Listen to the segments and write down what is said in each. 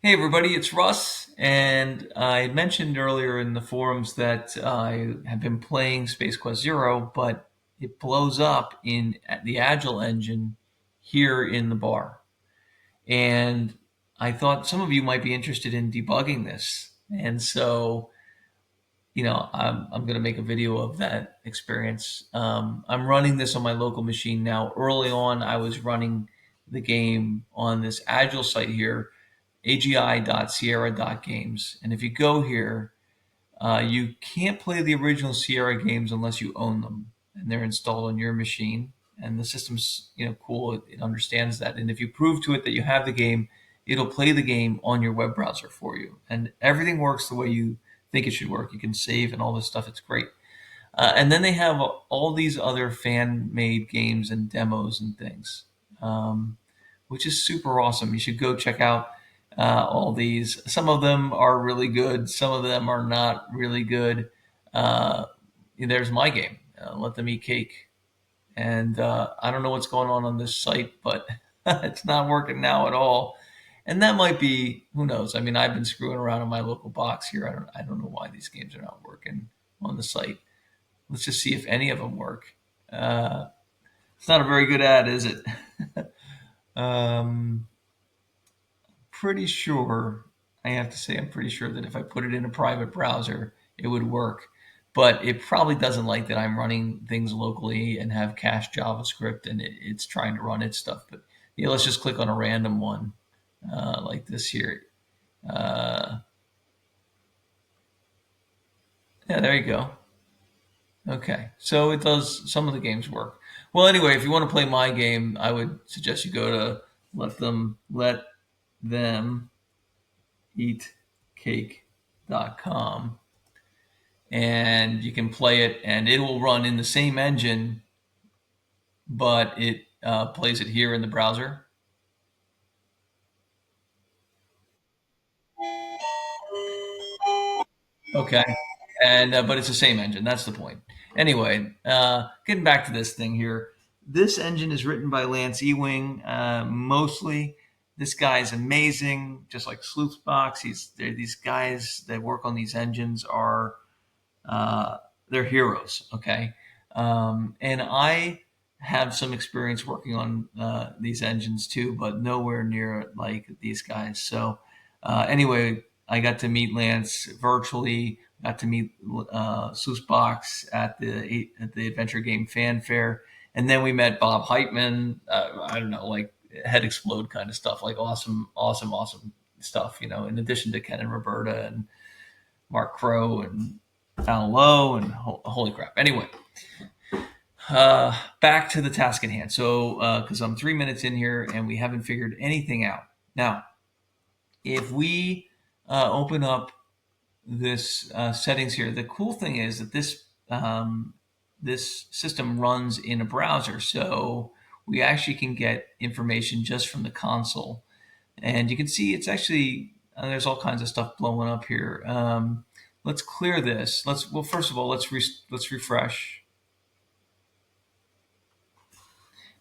Hey everybody, it's Russ, and I mentioned earlier in the forums that I have been playing Space Quest Zero, but it blows up in the Agile engine here in the bar. And I thought some of you might be interested in debugging this. And so, I'm going to make a video of that experience. I'm running this on my local machine now. Early on, I was running the game on this Agile site here, agi.sierra.games. And if you go here, you can't play the original Sierra games unless you own them and they're installed on your machine. And the system's cool. It understands that. And if you prove to it that you have the game, it'll play the game on your web browser for you. And everything works the way you think it should work. You can save and all this stuff. It's great. And then they have all these other fan-made games and demos and things, which is super awesome. You should go check out all these. Some of them are really good. Some of them are not really good. Uh, there's my game, Let Them Eat Cake. And I don't know what's going on this site, but it's not working now at all. And that might be, who knows? I mean, I've been screwing around in my local box here. I don't know why these games are not working on the site. Let's just see if any of them work. Uh, it's not a very good ad, is it? um, pretty sure, I have to say, I'm pretty sure that if I put it in a private browser, it would work. But it probably doesn't like that I'm running things locally and have cached JavaScript and it's trying to run its stuff. But yeah, let's just click on a random one like this here. Uh, yeah, there you go. Okay, so it does, some of the games work. Well, anyway, if you want to play my game, I would suggest you go to let them eat cake.com and you can play it and it will run in the same engine, but it plays it here in the browser. Okay. And but it's the same engine. That's the point. Anyway, getting back to this thing here. This engine is written by Lance Ewing. Mostly, this guy is amazing. Just like Sleuthbox, these guys that work on these engines are uh, they're heroes. Okay, and I have some experience working on these engines too, but nowhere near like these guys. So anyway, I got to meet Lance virtually. Got to meet Box at the Adventure Game Fan Fair, and then we met Bob Heitman. I don't know, like head explode kind of stuff, like awesome, awesome, awesome stuff. In addition to Ken and Roberta and Mark Crow and Alan Lowe and holy crap. Anyway, back to the task at hand. So, because I'm 3 minutes in here and we haven't figured anything out. Now, if we open up this settings here, the cool thing is that this system runs in a browser, so we actually can get information just from the console, and you can see it's actually there's all kinds of stuff blowing up here. Let's clear this. Well, first of all, let's refresh,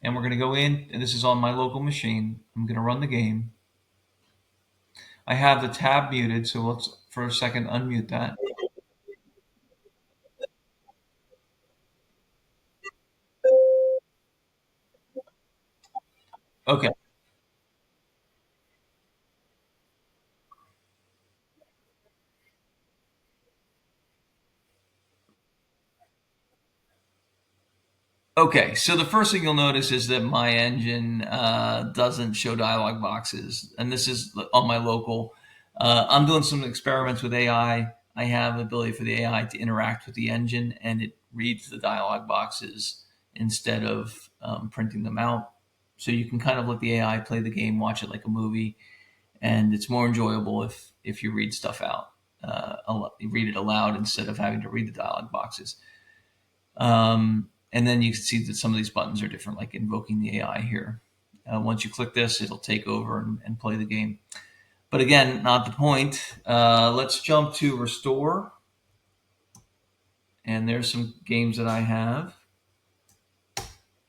and we're going to go in. And this is on my local machine. I'm going to run the game. I have the tab muted, so let's for a second unmute that. Okay. Okay, so the first thing you'll notice is that my engine doesn't show dialog boxes, and this is on my local. I'm doing some experiments with AI. I have the ability for the AI to interact with the engine, and it reads the dialog boxes instead of printing them out. So you can kind of let the AI play the game, watch it like a movie, and it's more enjoyable if you read stuff out, you read it aloud instead of having to read the dialog boxes. And then you can see that some of these buttons are different, like invoking the AI here. Once you click this, it'll take over and play the game. But again, not the point. Let's jump to restore. And there's some games that I have.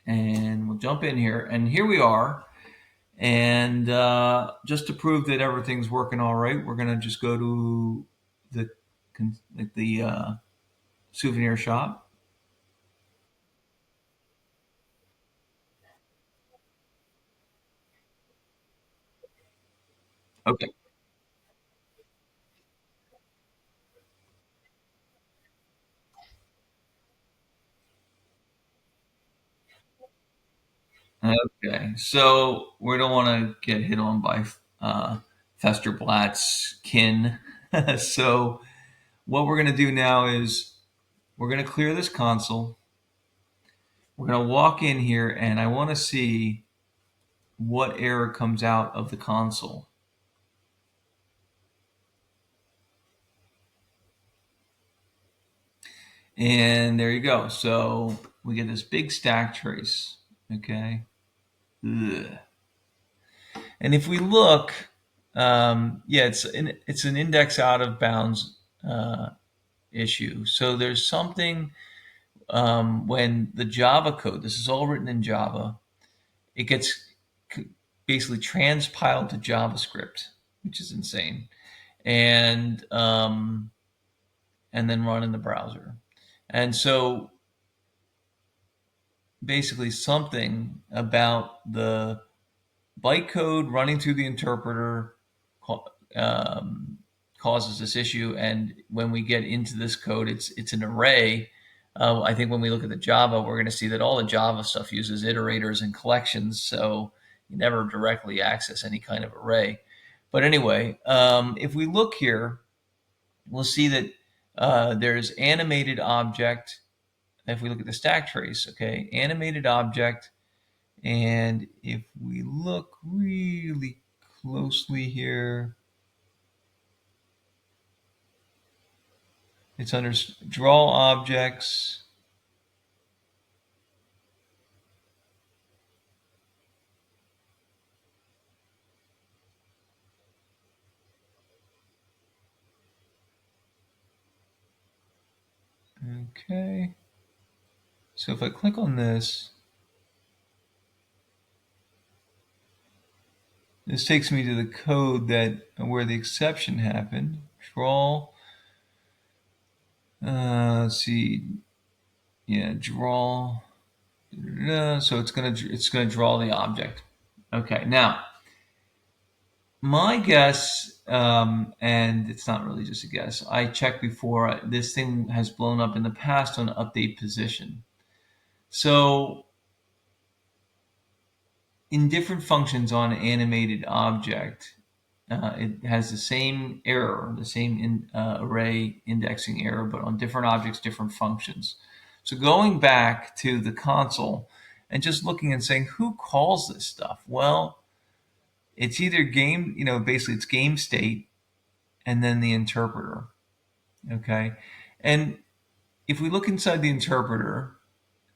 And we'll jump in here. And here we are. And just to prove that everything's working all right, we're going to just go to the the souvenir shop. Okay. Okay. So we don't want to get hit on by Fester Blatt's kin. So what we're going to do now is we're going to clear this console. We're going to walk in here, and I want to see what error comes out of the console. And there you go. So we get this big stack trace. Okay. Ugh. And if we look, yeah, it's an index out of bounds issue. So there's something when the Java code, this is all written in Java, it gets basically transpiled to JavaScript, which is insane, and um, and then run in the browser. And so basically, something about the bytecode running through the interpreter um, causes this issue. And when we get into this code, it's an array. I think when we look at the Java, we're going to see that all the Java stuff uses iterators and collections, so you never directly access any kind of array. But anyway, if we look here, we'll see that there's animated object. If we look at the stack trace, okay, animated object, and if we look really closely here, it's under draw objects. Okay. So if I click on this, this takes me to the code that where the exception happened. Draw. Let's see. Yeah, draw. So it's gonna draw the object. Okay. Now my guess, and it's not really just a guess. I checked before. This thing has blown up in the past on update position. So in different functions on an animated object, it has the same error, the same array indexing error, but on different objects, different functions. So going back to the console and just looking and saying, who calls this stuff? Well, it's either game, basically it's game state and then the interpreter. Okay. And if we look inside the interpreter,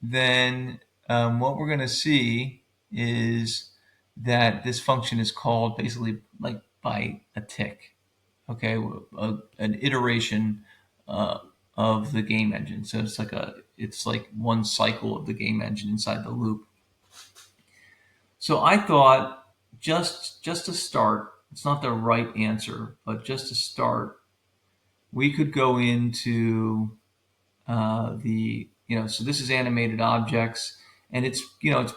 then what we're going to see is that this function is called basically like by a tick, okay, an iteration uh, of the game engine. So it's like one cycle of the game engine inside the loop. So I thought just to start, it's not the right answer, but just to start, we could go into so this is animated objects, and it's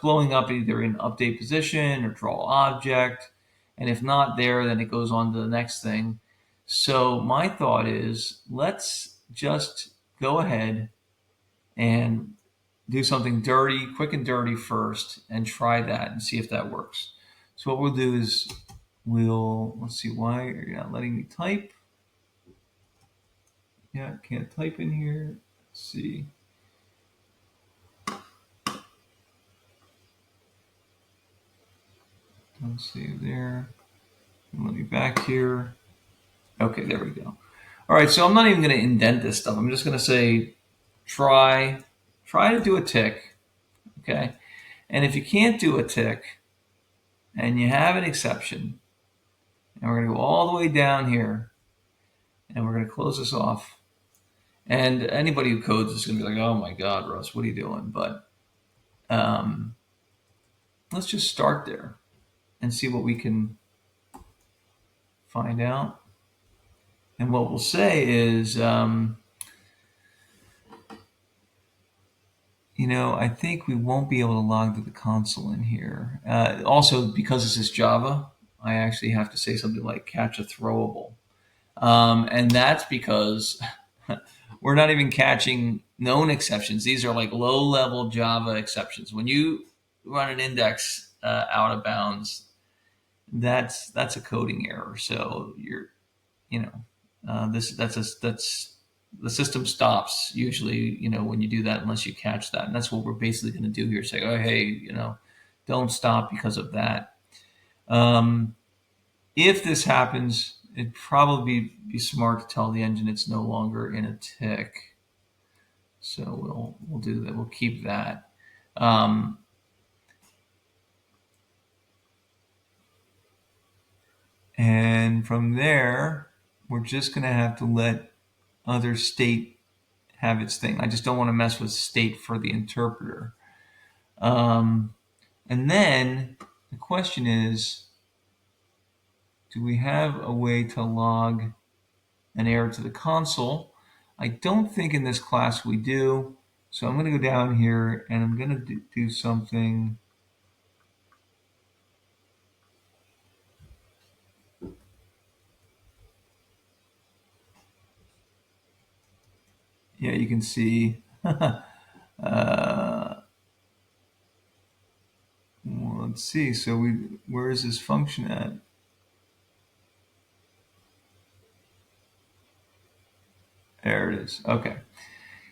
blowing up either in update position or draw object, and if not there, then it goes on to the next thing. So my thought is, let's just go ahead and do something dirty, quick and dirty first, and try that and see if that works. So what we'll do is let's see, why are you not letting me type? Yeah, can't type in here. Let's see. Don't save there. Let me back here. Okay, there we go. All right, so I'm not even going to indent this stuff. I'm just going to say try to do a tick. Okay, and if you can't do a tick and you have an exception, and we're going to go all the way down here, and we're going to close this off. And anybody who codes is going to be like, "Oh my God, Russ, what are you doing?" But um, let's just start there and see what we can find out. And what we'll say is, I think we won't be able to log to the console in here. Also, because this is Java, I actually have to say something like catch a throwable. And that's because we're not even catching known exceptions. These are like low level Java exceptions. When you run an index out of bounds, that's a coding error. So you're, you know, that's the system stops usually, when you do that, unless you catch that. And that's what we're basically going to do here. Say, oh, hey, don't stop because of that. Um, if this happens, it'd probably be smart to tell the engine it's no longer in a tick. So we'll do that. We'll keep that. Um, and from there, we're just going to have to let other state have its thing. I just don't want to mess with state for the interpreter. Um, and then the question is, do we have a way to log an error to the console? I don't think in this class we do. So I'm going to go down here and I'm going to do something. Yeah, you can see. Well, let's see. So where is this function at? There it is. Okay.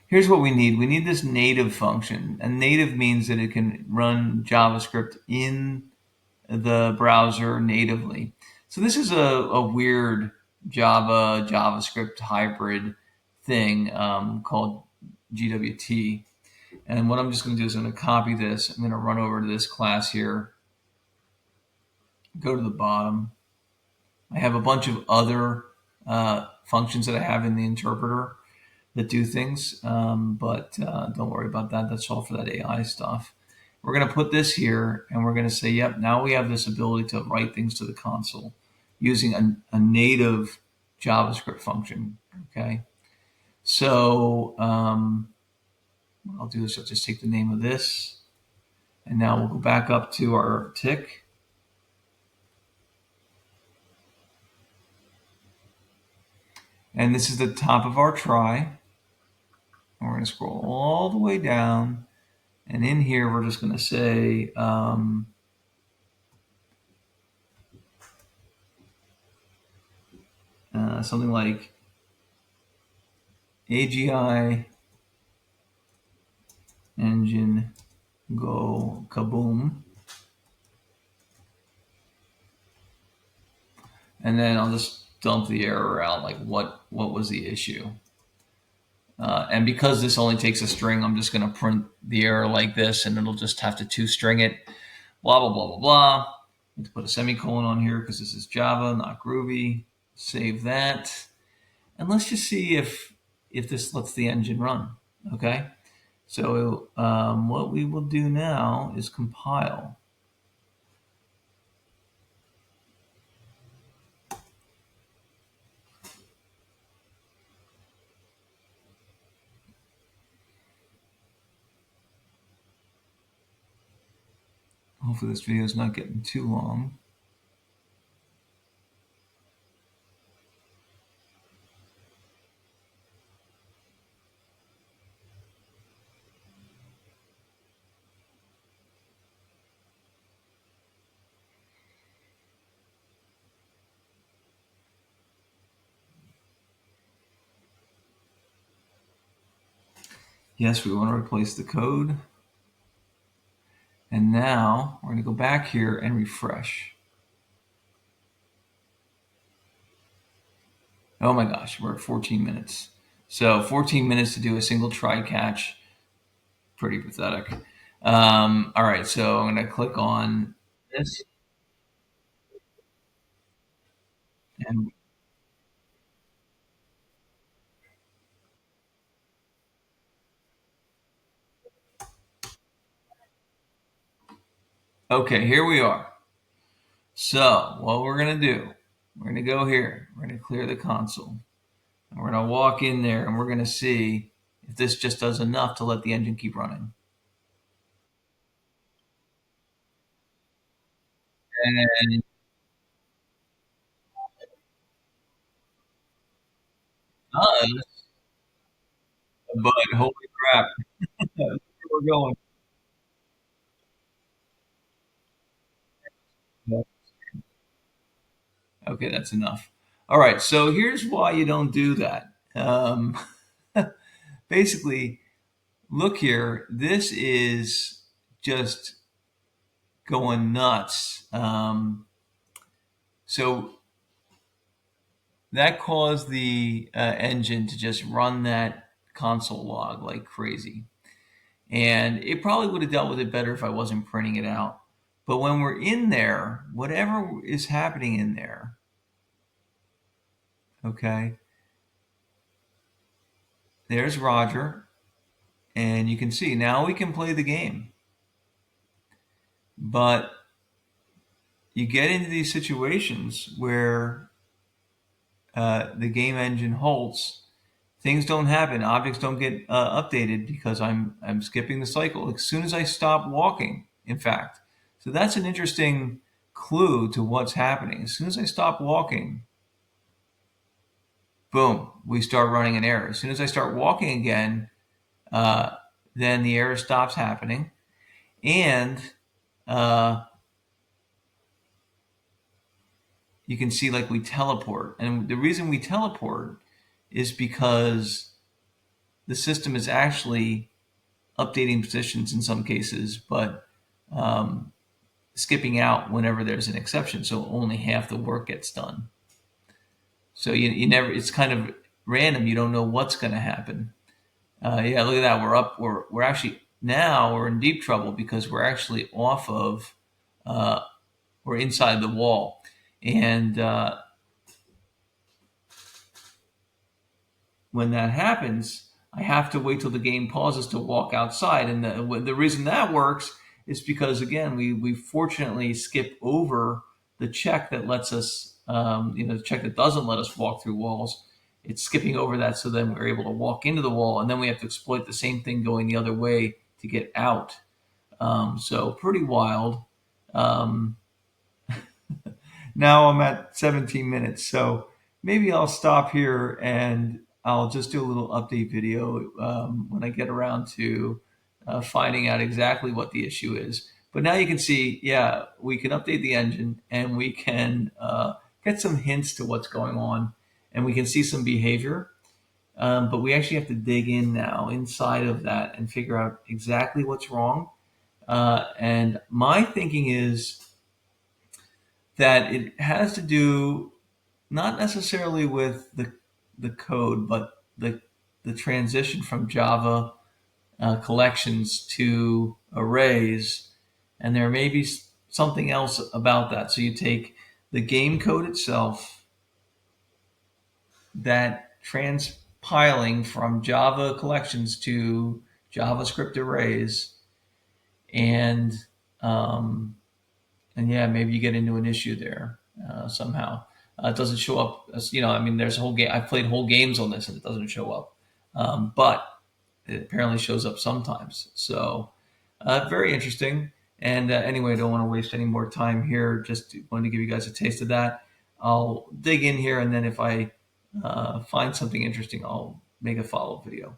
Here's what we need. We need this native function. And native means that it can run JavaScript in the browser natively. So this is a weird JavaScript hybrid thing called GWT. And what I'm just going to do is I'm going to copy this. I'm going to run over to this class here, go to the bottom. I have a bunch of other functions that I have in the interpreter that do things, but don't worry about that. That's all for that AI stuff. We're going to put this here, and we're going to say, yep, now we have this ability to write things to the console using a native JavaScript function. Okay, so what I'll do is I'll just take the name of this, and now we'll go back up to our tick. And this is the top of our try. And we're going to scroll all the way down. And in here, we're just going to say, something like AGI engine go kaboom. And then I'll just dump the error out, like what was the issue. And because this only takes a string, I'm just going to print the error like this, and it'll just have to two-string it. Blah, blah, blah, blah, blah. Need to put a semicolon on here because this is Java, not Groovy. Save that. And let's just see if this lets the engine run. Okay. So what we will do now is compile. Hopefully this video is not getting too long. Yes, we want to replace the code. And now we're going to go back here and refresh. Oh my gosh, we're at 14 minutes. So 14 minutes to do a single try catch. Pretty pathetic. All right, so I'm going to click on this. And okay, here we are. So what we're going to do, we're going to go here. We're going to clear the console. And we're going to walk in there and we're going to see if this just does enough to let the engine keep running. And it does, but holy crap, we're going. Okay, that's enough. All right, so here's why you don't do that. Basically, look here. This is just going nuts. So that caused the engine to just run that console log like crazy. And it probably would have dealt with it better if I wasn't printing it out. But when we're in there, whatever is happening in there, okay, there's Roger. And you can see now we can play the game. But you get into these situations where the game engine halts, things don't happen, objects don't get updated because I'm skipping the cycle as soon as I stop walking. In fact, so that's an interesting clue to what's happening. As soon as I stop walking, boom, we start running an error. As soon as I start walking again, uh, then the error stops happening, and uh, you can see like we teleport. And the reason we teleport is because the system is actually updating positions in some cases, but um, skipping out whenever there's an exception. So only half the work gets done. So you never, it's kind of random. You don't know what's going to happen. Yeah, look at that. We're up. We're actually now we're in deep trouble because we're actually off of, uh, we're inside the wall. And when that happens, I have to wait till the game pauses to walk outside. And the reason that works is because, again, we fortunately skip over the check that lets us, the check that doesn't let us walk through walls. It's skipping over that so then we're able to walk into the wall. And then we have to exploit the same thing going the other way to get out. So pretty wild. Um, Now I'm at 17 minutes, so maybe I'll stop here and I'll just do a little update video when I get around to finding out exactly what the issue is. But now you can see, yeah, we can update the engine and we can get some hints to what's going on and we can see some behavior. But we actually have to dig in now inside of that and figure out exactly what's wrong. And my thinking is that it has to do not necessarily with the code, but the transition from Java collections to arrays, and there may be something else about that. So you take the game code itself, that transpiling from Java collections to JavaScript arrays, and um, and yeah, maybe you get into an issue there somehow. It doesn't show up. As, I mean, there's a whole game. I've played whole games on this, and it doesn't show up. But it apparently shows up sometimes. So very interesting. And anyway, I don't want to waste any more time here. Just wanted to give you guys a taste of that. I'll dig in here, and then if I find something interesting, I'll make a follow-up video.